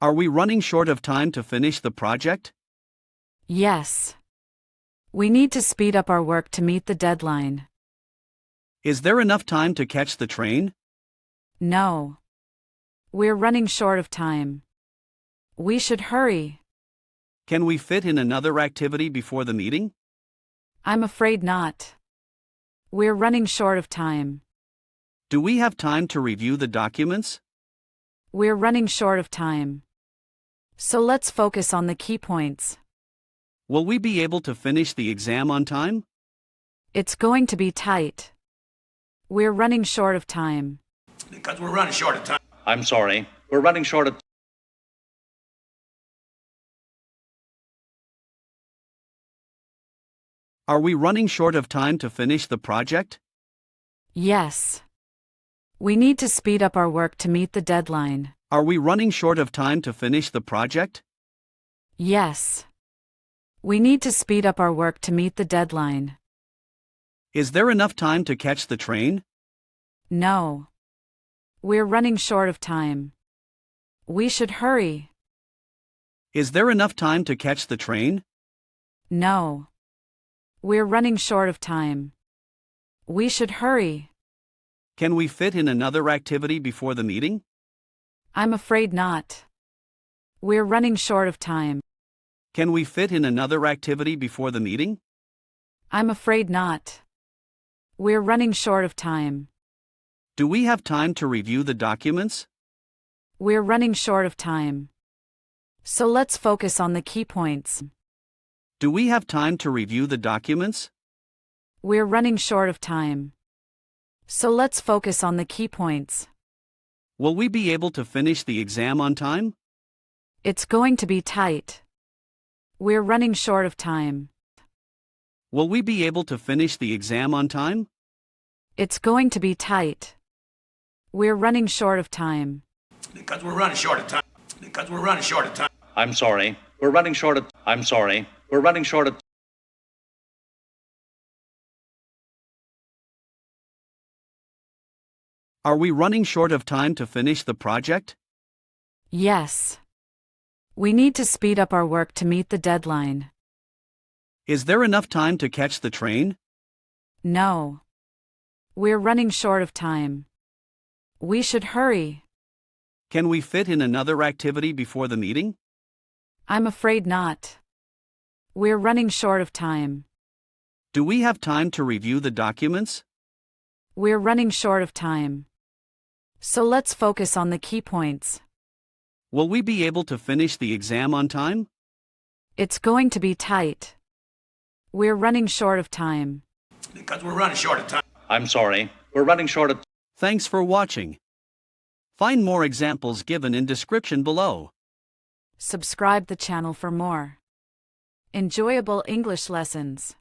Are we running short of time to finish the project? Yes. We need to speed up our work to meet the deadline. Is there enough time to catch the train? No. We're running short of time. We should hurry. Can we fit in another activity before the meeting? I'm afraid not. We're running short of time. Do we have time to review the documents? We're running short of time. So let's focus on the key points. Will we be able to finish the exam on time? It's going to be tight. We're running short of time. Because we're running short of time. I'm sorry, we're running short of. Are we running short of time to finish the project? Yes. We need to speed up our work to meet the deadline. Are we running short of time to finish the project? Yes. We need to speed up our work to meet the deadline. Is there enough time to catch the train? No. We're running short of time. We should hurry. Is there enough time to catch the train? No. We're running short of time. We should hurry. Can we fit in another activity before the meeting? I'm afraid not. We're running short of time. Can we fit in another activity before the meeting? I'm afraid not. We're running short of time. Do we have time to review the documents? We're running short of time. So let's focus on the key points. Do we have time to review the documents? We're running short of time. So let's focus on the key points. Will we be able to finish the exam on time? It's going to be tight. We're running short of time. Will we be able to finish the exam on time? It's going to be tight. We're running short of time. Because we're running short of time. Because we're running short of time. I'm sorry, we're running short of. I'm sorry, we're running short of. Are we running short of time to finish the project? Yes. We need to speed up our work to meet the deadline. Is there enough time to catch the train? No. We're running short of time. We should hurry. Can we fit in another activity before the meeting? I'm afraid not. We're running short of time. Do we have time to review the documents? We're running short of time. So let's focus on the key points. Will we be able to finish the exam on time? It's going to be tight. We're running short of time. Because we're running short of time. I'm sorry, we're running short of. Thanks for watching. Find more examples given in description below. Subscribe the channel for more enjoyable English lessons.